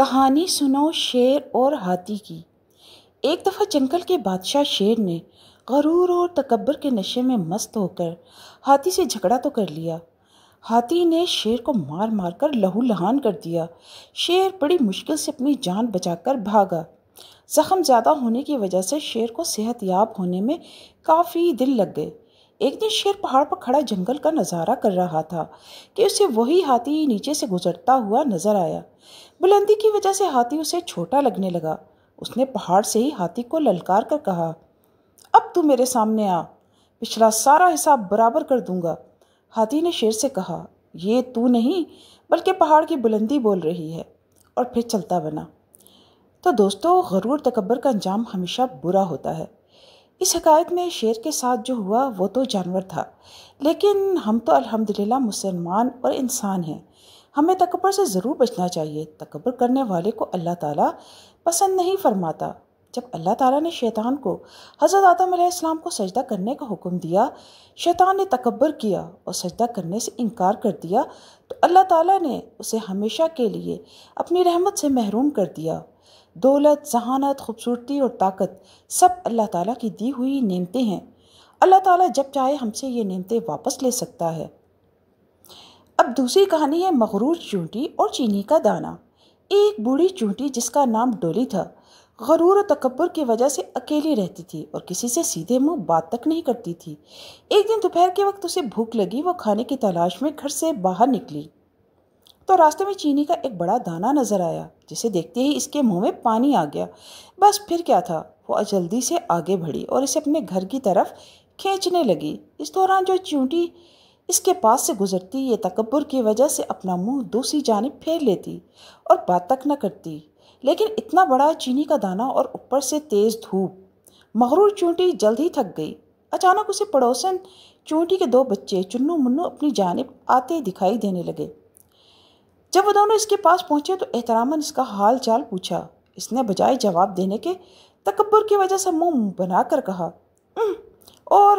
کہانی سنو شیر اور ہاتھی کی۔ ایک دفعہ جنگل کے بادشاہ شیر نے غرور اور تکبر کے نشے میں مست ہو کر ہاتھی سے جھگڑا تو کر لیا۔ ہاتھی نے شیر کو مار مار کر لہو لہان کر دیا۔ شیر بڑی مشکل سے اپنی جان بچا کر بھاگا۔ زخم زیادہ ہونے کی وجہ سے شیر کو صحت یاب ہونے میں کافی دن لگ گئے۔ ایک دن شیر پہاڑ پر کھڑا جنگل کا نظارہ کر رہا تھا کہ اسے وہی ہاتھی نیچے سے گزرتا ہوا نظر آیا۔ بلندی کی وجہ سے ہاتھی اسے چھوٹا لگنے لگا۔ اس نے پہاڑ سے ہی ہاتھی کو للکار کر کہا، اب تو میرے سامنے آ، پچھلا سارا حساب برابر کر دوں گا۔ ہاتھی نے شیر سے کہا، یہ تو نہیں بلکہ پہاڑ کی بلندی بول رہی ہے، اور پھر چلتا بنا۔ تو دوستو، غرور تکبر کا انجام ہمیشہ برا ہوتا ہے۔ اس حکایت میں شیر کے ساتھ جو ہوا وہ تو جانور تھا، لیکن ہم تو الحمدللہ مسلمان اور انسان ہیں۔ ہمیں تکبر سے ضرور بچنا چاہیے۔ تکبر کرنے والے کو اللہ تعالیٰ پسند نہیں فرماتا۔ جب اللہ تعالیٰ نے شیطان کو حضرت آدم علیہ السلام کو سجدہ کرنے کا حکم دیا، شیطان نے تکبر کیا اور سجدہ کرنے سے انکار کر دیا، تو اللہ تعالیٰ نے اسے ہمیشہ کے لیے اپنی رحمت سے محروم کر دیا۔ دولت، ذہانت، خوبصورتی اور طاقت سب اللہ تعالیٰ کی دی ہوئی نعمتیں ہیں۔ اللہ تعالیٰ جب چاہے ہم سے یہ نعمتیں واپس لے سکتا ہے۔ اب دوسری کہانی ہے مغرور چونٹی اور چینی کا دانہ۔ ایک بوڑھی چونٹی جس کا نام ڈولی تھا، غرور و تکبر کی وجہ سے اکیلی رہتی تھی اور کسی سے سیدھے منہ بات تک نہیں کرتی تھی۔ ایک دن دوپہر کے وقت اسے بھوک لگی۔ وہ کھانے کی تلاش میں گھر سے باہر نکلی تو راستے میں چینی کا ایک بڑا دانہ نظر آیا، جسے دیکھتے ہی اس کے منہ میں پانی آ گیا۔ بس پھر کیا تھا، وہ جلدی سے آگے بڑھی اور اسے اپنے گھر کی طرف کھینچنے لگی۔ اس دوران جو چونٹی اس کے پاس سے گزرتی، یہ تکبر کی وجہ سے اپنا منہ دوسری جانب پھیر لیتی اور بات تک نہ کرتی۔ لیکن اتنا بڑا چینی کا دانہ اور اوپر سے تیز دھوپ، مغرور چونٹی جلد ہی تھک گئی۔ اچانک اسے پڑوسن چونٹی کے دو بچے چنو منو اپنی جانب آتے دکھائی دینے لگے۔ جب وہ دونوں اس کے پاس پہنچے تو احتراماً اس کا حال چال پوچھا۔ اس نے بجائے جواب دینے کے تکبر کی وجہ سے منہ بنا کر کہا، اور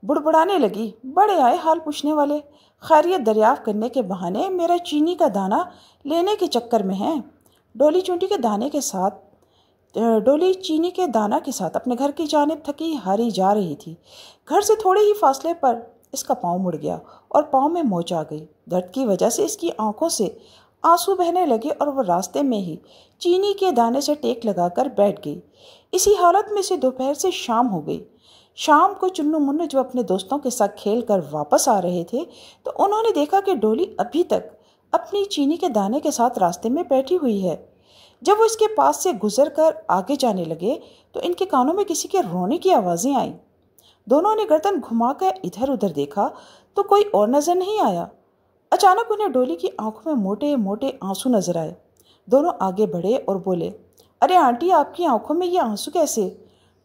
بڑبڑانے لگی، بڑے آئے حال پوچھنے والے، خیریت دریافت کرنے کے بہانے میرا چینی کا دانہ لینے کے چکر میں ہیں۔ ڈولی چینی کے دانہ کے ساتھ اپنے گھر کی جانب تھکی ہاری جا رہی تھی۔ گھر سے تھوڑے ہی فاصلے پر اس کا پاؤں مڑ گیا اور پاؤں میں موچ آ گئی۔ درد کی وجہ سے اس کی آنکھوں سے آنسو بہنے لگے اور وہ راستے میں ہی چینی کے دانے سے ٹیک لگا کر بیٹھ گئی۔ اسی حالت میں سے دوپہر سے شام ہو گئی۔ شام کو چنو منو جب اپنے دوستوں کے ساتھ کھیل کر واپس آ رہے تھے تو انہوں نے دیکھا کہ ڈولی ابھی تک اپنی چینی کے دانے کے ساتھ راستے میں بیٹھی ہوئی ہے۔ جب وہ اس کے پاس سے گزر کر آگے جانے لگے تو ان کے کانوں میں کسی کے رونے کی آوازیں آئیں۔ دونوں نے گردن گھما کر ادھر ادھر دیکھا تو کوئی اور نظر نہیں آیا۔ اچانک انہیں ڈولی کی آنکھوں میں موٹے موٹے آنسو نظر آئے۔ دونوں آگے بڑھے اور بولے، ارے آنٹی، آپ کی آنکھوں میں یہ آنسو کیسے؟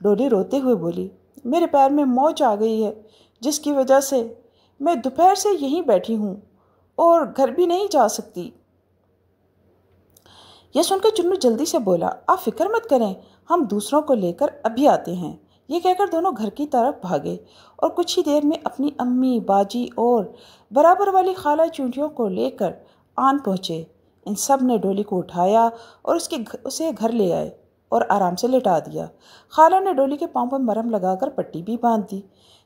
ڈولی روتے ہوئے بولی، میرے پیر میں موچ آ گئی ہے، جس کی وجہ سے میں دوپہر سے یہیں بیٹھی ہوں اور گھر بھی نہیں جا سکتی۔ یہ سن کر چنو جلدی سے بولا، آپ فکر مت کریں، ہم دوسروں کو لے کر ابھی آتے ہیں۔ یہ کہہ کر دونوں گھر کی طرف بھاگے اور کچھ ہی دیر میں اپنی امی، باجی اور برابر والی خالہ چونٹیوں کو لے کر آن پہنچے۔ ان سب نے ڈولی کو اٹھایا اور اسے گھر لے آئے اور آرام سے لٹا دیا۔ خالہ نے ڈولی کے پاؤں پر مرہم لگا کر پٹی بھی باندھ دی۔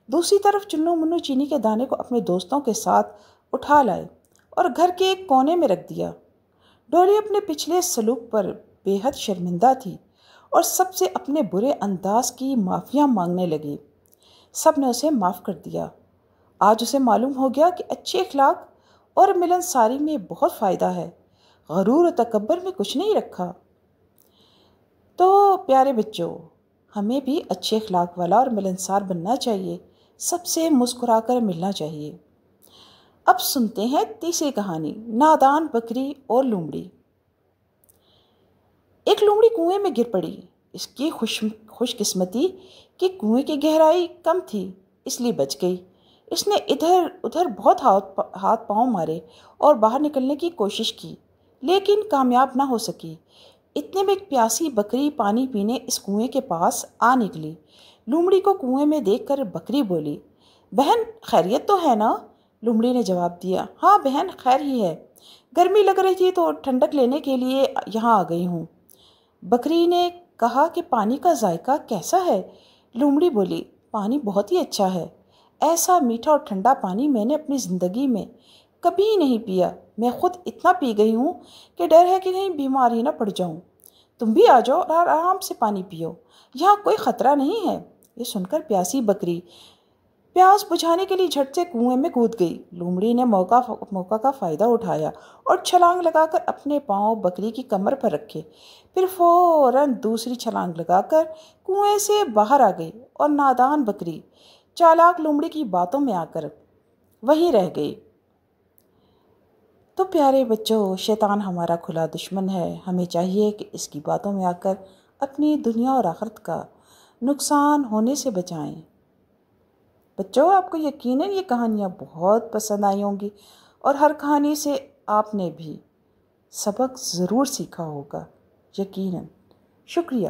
دوسری طرف چنو منو چینی کے دانے کو اپنے دوستوں کے ساتھ اٹھا لائے اور گھر کے ایک کونے میں رکھ دیا۔ ڈولی اپنے پچھلے سلوک پر بے حد شرمندہ تھی اور سب سے اپنے برے انداز کی معافیاں مانگنے لگی۔ سب نے اسے معاف کر دیا۔ آج اسے معلوم ہو گیا کہ اچھے اخلاق اور ملنساری میں بہت فائدہ ہے، غرور و تکبر میں کچھ نہیں رکھا۔ تو پیارے بچوں، ہمیں بھی اچھے اخلاق والا اور ملنسار بننا چاہیے، سب سے مسکرا کر ملنا چاہیے۔ اب سنتے ہیں تیسری کہانی، نادان بکری اور لومڑی۔ ایک لومڑی کنویں میں گر پڑی۔ اس کی خوش قسمتی کہ کنویں کی گہرائی کم تھی، اس لیے بچ گئی۔ اس نے ادھر ادھر بہت ہاتھ پاؤں مارے اور باہر نکلنے کی کوشش کی، لیکن کامیاب نہ ہو سکی۔ اتنے میں ایک پیاسی بکری پانی پینے اس کنویں کے پاس آ نکلی۔ لومڑی کو کنویں میں دیکھ کر بکری بولی، بہن خیریت تو ہے نا؟ لومڑی نے جواب دیا، ہاں بہن، خیر ہی ہے۔ گرمی لگ رہی تھی تو ٹھنڈک لینے کے لیے یہاں آ گئی ہوں۔ بکری نے کہا کہ پانی کا ذائقہ کیسا ہے؟ لومڑی بولی، پانی بہت ہی اچھا ہے۔ ایسا میٹھا اور ٹھنڈا پانی میں نے اپنی زندگی میں کبھی نہیں پیا۔ میں خود اتنا پی گئی ہوں کہ ڈر ہے کہ کہیں بیمار ہی نہ پڑ جاؤں۔ تم بھی آ جاؤ اور آرام سے پانی پیو، یہاں کوئی خطرہ نہیں ہے۔ یہ سن کر پیاسی بکری پیاس بجھانے کے لیے جھٹ سے کنویں میں کود گئی۔ لومڑی نے موقع کا فائدہ اٹھایا اور چھلانگ لگا کر اپنے پاؤں بکری کی کمر پر رکھے، پھر فوراً دوسری چھلانگ لگا کر کنویں سے باہر آ گئی اور نادان بکری چالاک لومڑی کی باتوں میں آ کر وہیں رہ گئی۔ تو پیارے بچوں، شیطان ہمارا کھلا دشمن ہے، ہمیں چاہیے کہ اس کی باتوں میں آ کر اپنی دنیا اور آخرت کا نقصان ہونے سے بچائیں۔ بچوں، آپ کو یقیناً یہ کہانیاں بہت پسند آئی ہوں گی اور ہر کہانی سے آپ نے بھی سبق ضرور سیکھا ہوگا، یقیناً۔ شکریہ۔